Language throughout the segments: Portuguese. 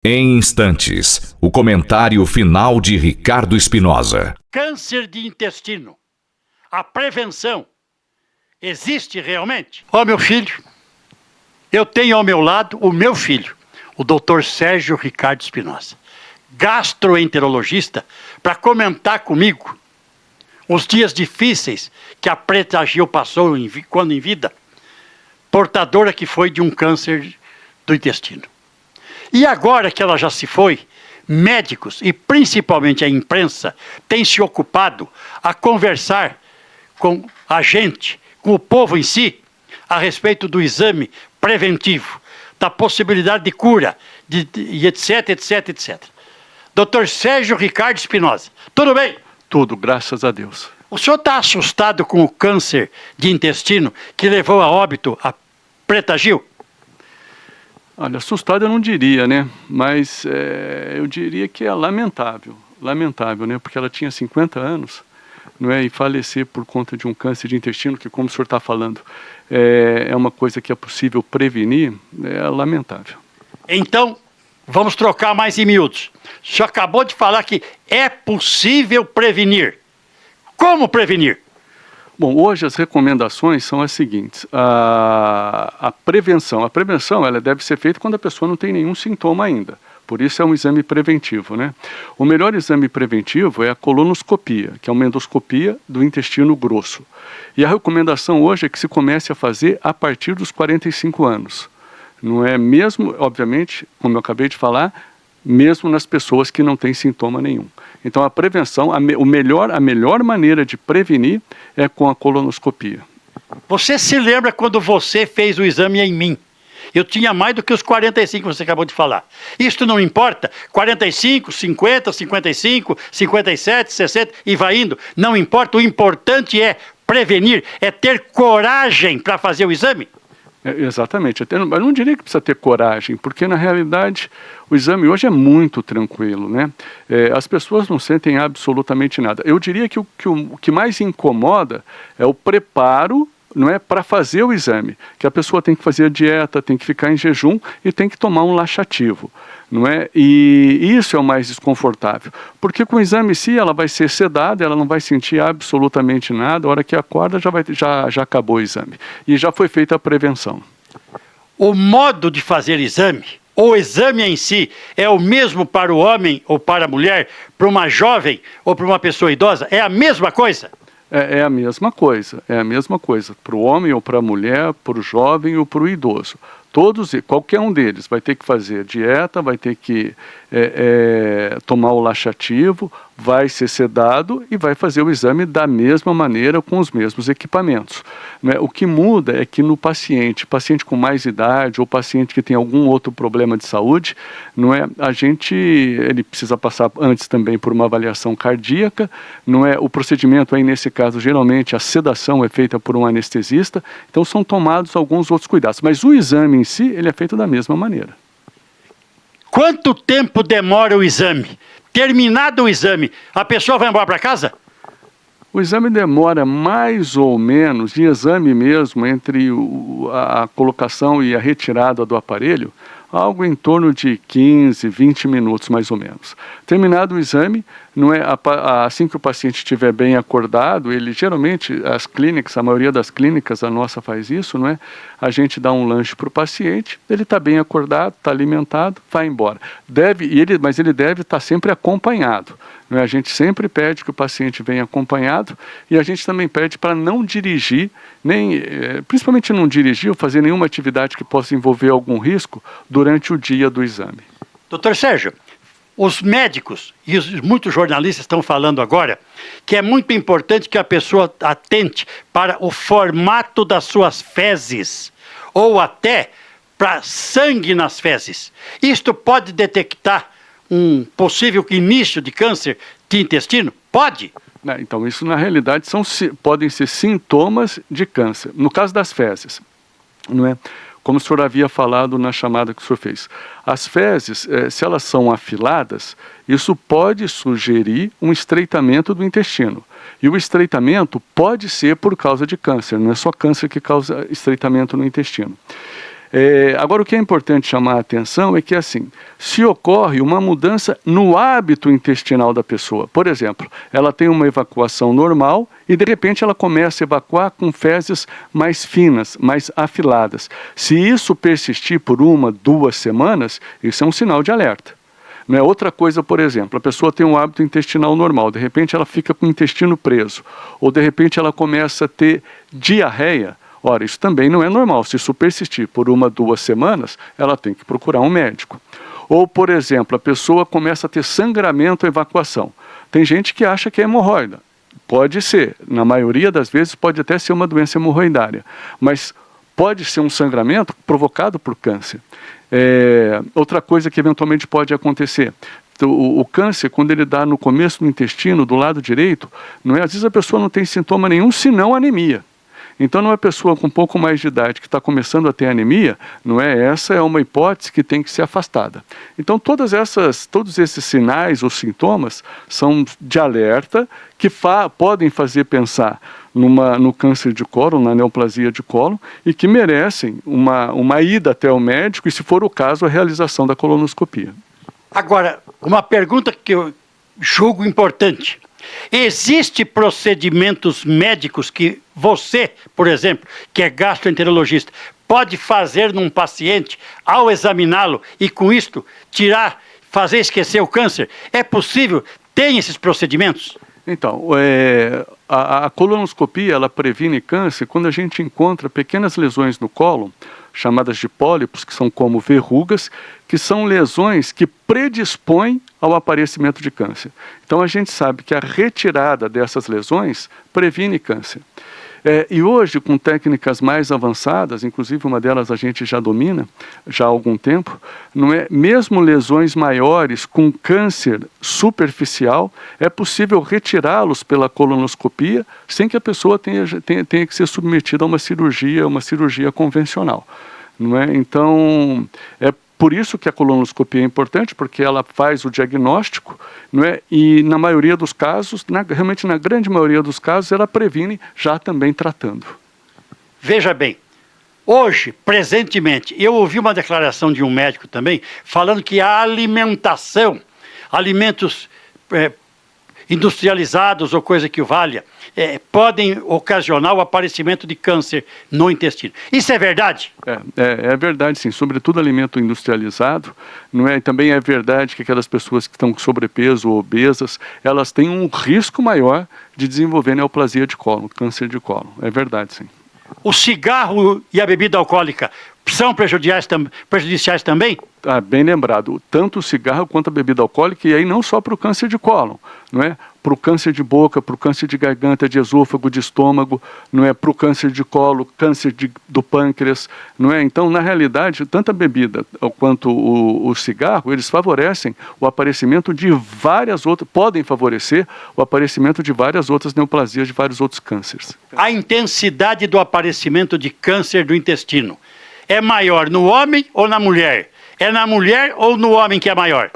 Em instantes, o comentário final de Ricardo Espinosa. Câncer de intestino. A prevenção existe realmente? Ó, meu filho, eu tenho ao meu lado o meu filho, o Dr. Sérgio Ricardo Espinosa, gastroenterologista, para comentar comigo os dias difíceis que a Preta Gil passou quando em vida, portadora que foi de um câncer do intestino. E agora que ela já se foi, médicos e principalmente a imprensa têm se ocupado a conversar com a gente, com o povo em si, a respeito do exame preventivo, da possibilidade de cura, e etc, etc, etc. Dr. Sérgio Ricardo Espinosa, tudo bem? Tudo, graças a Deus. O senhor está assustado com o câncer de intestino que levou a óbito a Preta Gil? Olha, assustado eu não diria, né? Mas eu diria que é lamentável, né? Porque ela tinha 50 anos, não é? E falecer por conta de um câncer de intestino, que como o senhor está falando, é uma coisa que é possível prevenir, é lamentável. Então, vamos trocar mais em miúdos. O senhor acabou de falar que é possível prevenir. Como prevenir? Bom, hoje as recomendações são as seguintes. A prevenção ela deve ser feita quando a pessoa não tem nenhum sintoma ainda. Por isso é um exame preventivo, né? O melhor exame preventivo é a colonoscopia, que é uma endoscopia do intestino grosso. E a recomendação hoje é que se comece a fazer a partir dos 45 anos. Não é mesmo, obviamente, como eu acabei de falar, mesmo nas pessoas que não têm sintoma nenhum. Então a prevenção, a melhor maneira de prevenir é com a colonoscopia. Você se lembra quando você fez o exame em mim? Eu tinha mais do que os 45 que você acabou de falar. Isto não importa, 45, 50, 55, 57, 60 e vai indo. Não importa, o importante é prevenir, é ter coragem para fazer o exame. Exatamente, eu não diria que precisa ter coragem, porque na realidade o exame hoje é muito tranquilo, né? As pessoas não sentem absolutamente nada. Eu diria que o que mais incomoda é o preparo, não é, para fazer o exame, que a pessoa tem que fazer a dieta, tem que ficar em jejum e tem que tomar um laxativo, não é? E isso é o mais desconfortável, porque com o exame em si ela vai ser sedada, ela não vai sentir absolutamente nada, a hora que acorda já acabou o exame e já foi feita a prevenção. O modo de fazer exame, o exame em si, é o mesmo para o homem ou para a mulher, para uma jovem ou para uma pessoa idosa? É a mesma coisa? É a mesma coisa, para o homem ou para a mulher, para o jovem ou para o idoso. Qualquer um deles vai ter que fazer dieta, vai ter que tomar o laxativo, vai ser sedado e vai fazer o exame da mesma maneira, com os mesmos equipamentos. Né? O que muda é que no paciente com mais idade ou paciente que tem algum outro problema de saúde, não é, ele precisa passar antes também por uma avaliação cardíaca, não é, o procedimento aí nesse caso, geralmente a sedação é feita por um anestesista, então são tomados alguns outros cuidados, mas o exame em si, ele é feito da mesma maneira. Quanto tempo demora o exame? Terminado o exame, a pessoa vai embora para casa? O exame demora mais ou menos, de exame mesmo, entre a colocação e a retirada do aparelho, algo em torno de 15, 20 minutos mais ou menos. Terminado o exame, não é, assim que o paciente estiver bem acordado, ele geralmente, a maioria das clínicas, a nossa faz isso, não é? A gente dá um lanche para o paciente, ele está bem acordado, está alimentado, vai embora. Mas ele deve estar sempre acompanhado. Não é? A gente sempre pede que o paciente venha acompanhado e a gente também pede para não dirigir, principalmente não dirigir ou fazer nenhuma atividade que possa envolver algum risco durante o dia do exame. Doutor Sérgio, os médicos e muitos jornalistas estão falando agora que é muito importante que a pessoa atente para o formato das suas fezes ou até para sangue nas fezes. Isto pode detectar um possível início de câncer de intestino? Pode? Então, isso na realidade podem ser sintomas de câncer. No caso das fezes, não é? Como o senhor havia falado na chamada que o senhor fez. As fezes, se elas são afiladas, isso pode sugerir um estreitamento do intestino. E o estreitamento pode ser por causa de câncer, não é só câncer que causa estreitamento no intestino. Agora, o que é importante chamar a atenção é que, assim, se ocorre uma mudança no hábito intestinal da pessoa, por exemplo, ela tem uma evacuação normal e, de repente, ela começa a evacuar com fezes mais finas, mais afiladas. Se isso persistir por 1, 2 semanas, isso é um sinal de alerta. Não é outra coisa, por exemplo, a pessoa tem um hábito intestinal normal, de repente ela fica com o intestino preso, ou de repente ela começa a ter diarreia. Ora, isso também não é normal. Se isso persistir por 1, 2 semanas, ela tem que procurar um médico. Ou, por exemplo, a pessoa começa a ter sangramento ou evacuação. Tem gente que acha que é hemorroida. Pode ser, na maioria das vezes pode até ser uma doença hemorroidária, mas pode ser um sangramento provocado por câncer. Outra coisa que eventualmente pode acontecer, o câncer, quando ele dá no começo do intestino, do lado direito, não é? Às vezes a pessoa não tem sintoma nenhum, senão anemia. Então, numa pessoa com um pouco mais de idade que está começando a ter anemia, não é? Essa é uma hipótese que tem que ser afastada. Então, todos esses sinais ou sintomas são de alerta que podem fazer pensar no câncer de cólon, na neoplasia de cólon, e que merecem uma ida até o médico e, se for o caso, a realização da colonoscopia. Agora, uma pergunta que eu julgo importante. Existem procedimentos médicos que você, por exemplo, que é gastroenterologista, pode fazer num paciente ao examiná-lo e com isto fazer esquecer o câncer? É possível? Tem esses procedimentos? Então, a colonoscopia, ela previne câncer quando a gente encontra pequenas lesões no cólon, chamadas de pólipos, que são como verrugas, que são lesões que predispõem ao aparecimento de câncer. Então, a gente sabe que a retirada dessas lesões previne câncer. E hoje, com técnicas mais avançadas, inclusive uma delas a gente já domina, já há algum tempo, não é? Mesmo lesões maiores com câncer superficial, é possível retirá-los pela colonoscopia sem que a pessoa tenha que ser submetida a uma cirurgia convencional. Não é? Então, por isso que a colonoscopia é importante, porque ela faz o diagnóstico, não é? E na maioria dos casos, realmente na grande maioria dos casos, ela previne já também tratando. Veja bem, hoje, presentemente, eu ouvi uma declaração de um médico também, falando que a alimentação, alimentos industrializados ou coisa que o valha, podem ocasionar o aparecimento de câncer no intestino. Isso é verdade? É verdade, sim. Sobretudo alimento industrializado, não é? E também é verdade que aquelas pessoas que estão com sobrepeso ou obesas, elas têm um risco maior de desenvolver neoplasia de cólon, câncer de cólon. É verdade, sim. O cigarro e a bebida alcoólica são prejudiciais também? Bem lembrado, tanto o cigarro quanto a bebida alcoólica, e aí não só para o câncer de cólon, não é? Para o câncer de boca, para o câncer de garganta, de esôfago, de estômago, não é? Para o câncer de colo, câncer do pâncreas, não é? Então, na realidade, tanto a bebida quanto o cigarro, eles favorecem o aparecimento de várias outras, podem favorecer o aparecimento de várias outras neoplasias, de vários outros cânceres. A intensidade do aparecimento de câncer do intestino é maior no homem ou na mulher? É na mulher ou no homem que é maior?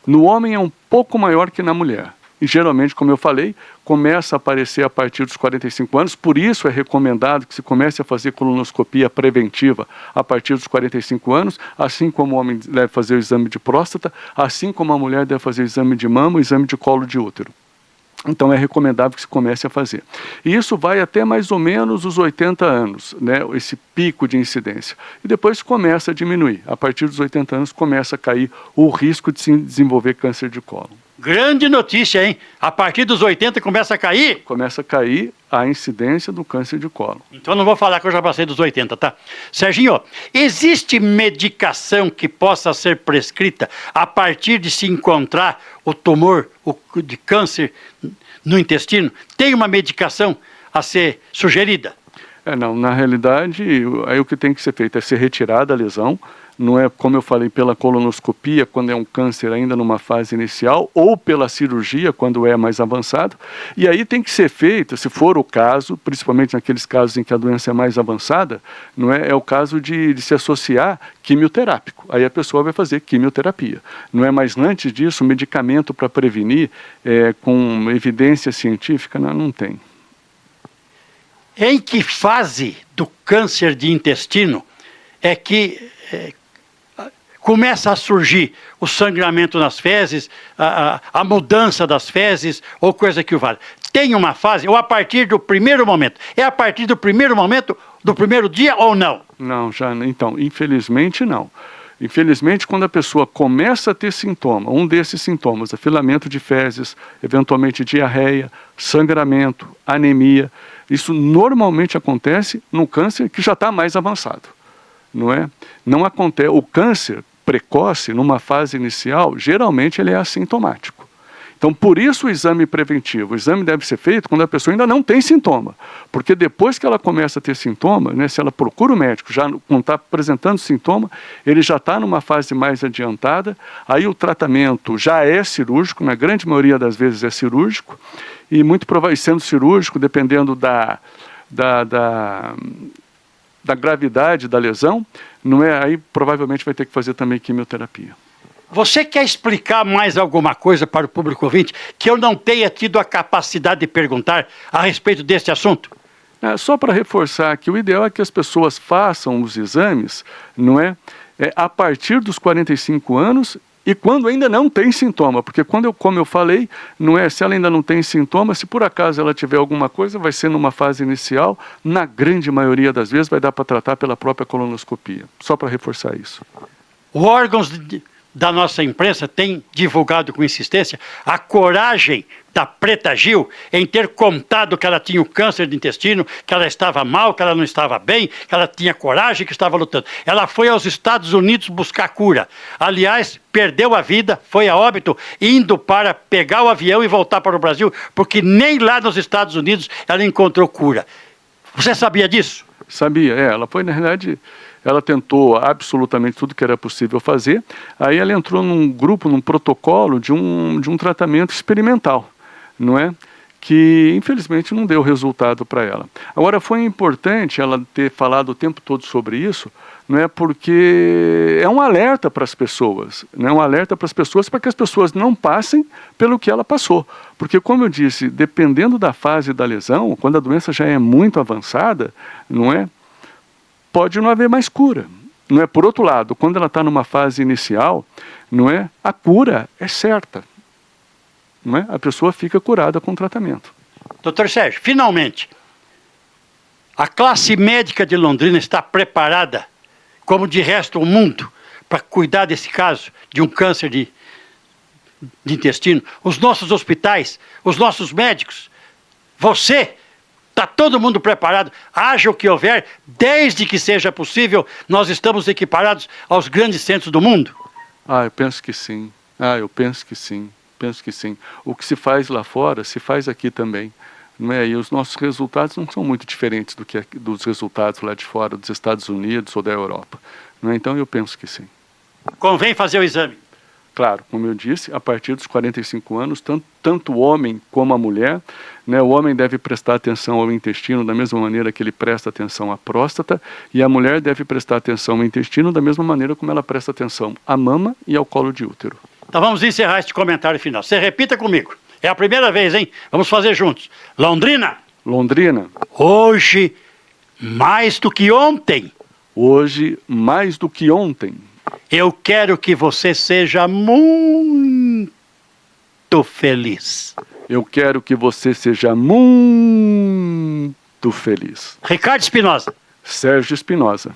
No homem é um pouco maior que na mulher. E geralmente, como eu falei, começa a aparecer a partir dos 45 anos, por isso é recomendado que se comece a fazer colonoscopia preventiva a partir dos 45 anos, assim como o homem deve fazer o exame de próstata, assim como a mulher deve fazer o exame de mama, o exame de colo de útero. Então é recomendável que se comece a fazer. E isso vai até mais ou menos os 80 anos, né, esse pico de incidência. E depois começa a diminuir. A partir dos 80 anos começa a cair o risco de se desenvolver câncer de cólon. Grande notícia, hein? A partir dos 80 começa a cair? Começa a cair a incidência do câncer de cólon. Então não vou falar que eu já passei dos 80, tá? Serginho, existe medicação que possa ser prescrita a partir de se encontrar o tumor de câncer no intestino? Tem uma medicação a ser sugerida? Não, na realidade, aí o que tem que ser feito é ser retirada a lesão, não é, como eu falei, pela colonoscopia, quando é um câncer ainda numa fase inicial, ou pela cirurgia, quando é mais avançado. E aí tem que ser feito, se for o caso, principalmente naqueles casos em que a doença é mais avançada, não é, o caso de se associar quimioterápico. Aí a pessoa vai fazer quimioterapia. Não é, mas antes disso, medicamento para prevenir, com evidência científica, não tem. Em que fase do câncer de intestino é que começa a surgir o sangramento nas fezes, a mudança das fezes, ou coisa que o vale. Tem uma fase, ou a partir do primeiro momento? É a partir do primeiro momento, do primeiro dia ou não? Não, então, infelizmente não. Infelizmente, quando a pessoa começa a ter sintoma, um desses sintomas, afilamento de fezes, eventualmente diarreia, sangramento, anemia, isso normalmente acontece no câncer que já está mais avançado, não é? Não acontece, o câncer precoce, numa fase inicial, geralmente ele é assintomático. Então, por isso o exame preventivo. O exame deve ser feito quando a pessoa ainda não tem sintoma. Porque depois que ela começa a ter sintoma, né, se ela procura o médico, já não está apresentando sintoma, ele já está numa fase mais adiantada, aí o tratamento já é cirúrgico, na grande maioria das vezes é cirúrgico, e muito provavelmente sendo cirúrgico, dependendo da gravidade da lesão, não é? Aí provavelmente vai ter que fazer também quimioterapia. Você quer explicar mais alguma coisa para o público ouvinte que eu não tenha tido a capacidade de perguntar a respeito deste assunto? Só para reforçar que o ideal é que as pessoas façam os exames, não é? A partir dos 45 anos e quando ainda não tem sintoma, porque como eu falei, não é? Se ela ainda não tem sintoma, se por acaso ela tiver alguma coisa, vai ser numa fase inicial, na grande maioria das vezes vai dar para tratar pela própria colonoscopia. Só para reforçar isso. Os órgãos da nossa imprensa tem divulgado com insistência a coragem da Preta Gil em ter contado que ela tinha o câncer de intestino, que ela estava mal, que ela não estava bem, que ela tinha coragem, que estava lutando. Ela foi aos Estados Unidos buscar cura. Aliás, perdeu a vida, foi a óbito, indo para pegar o avião e voltar para o Brasil, porque nem lá nos Estados Unidos ela encontrou cura. Você sabia disso? Sabia, ela foi, na realidade, ela tentou absolutamente tudo que era possível fazer, aí ela entrou num grupo, num protocolo de um tratamento experimental, não é? Que infelizmente não deu resultado para ela. Agora foi importante ela ter falado o tempo todo sobre isso, não é? Porque é um alerta para as pessoas, não é? Um alerta para as pessoas, para que as pessoas não passem pelo que ela passou. Porque, como eu disse, dependendo da fase da lesão, quando a doença já é muito avançada, não é? Pode não haver mais cura, não é? Por outro lado, quando ela está numa fase inicial, não é? A cura é certa, não é? A pessoa fica curada com o tratamento. Doutor Sérgio, finalmente, a classe médica de Londrina está preparada, como de resto o mundo, para cuidar desse caso de um câncer de intestino? Os nossos hospitais, os nossos médicos, você... Está todo mundo preparado, haja o que houver, desde que seja possível, nós estamos equiparados aos grandes centros do mundo? Eu penso que sim. Eu penso que sim. Penso que sim. O que se faz lá fora, se faz aqui também. Não é? E os nossos resultados não são muito diferentes dos resultados lá de fora, dos Estados Unidos ou da Europa. Não é? Então eu penso que sim. Convém fazer o exame. Claro, como eu disse, a partir dos 45 anos, tanto o homem como a mulher, né, o homem deve prestar atenção ao intestino da mesma maneira que ele presta atenção à próstata, e a mulher deve prestar atenção ao intestino da mesma maneira como ela presta atenção à mama e ao colo de útero. Então vamos encerrar este comentário final. Você repita comigo. É a primeira vez, hein? Vamos fazer juntos. Londrina. Londrina. Hoje, mais do que ontem. Hoje, mais do que ontem. Eu quero que você seja muito feliz. Eu quero que você seja muito feliz. Ricardo Espinosa. Sérgio Espinosa.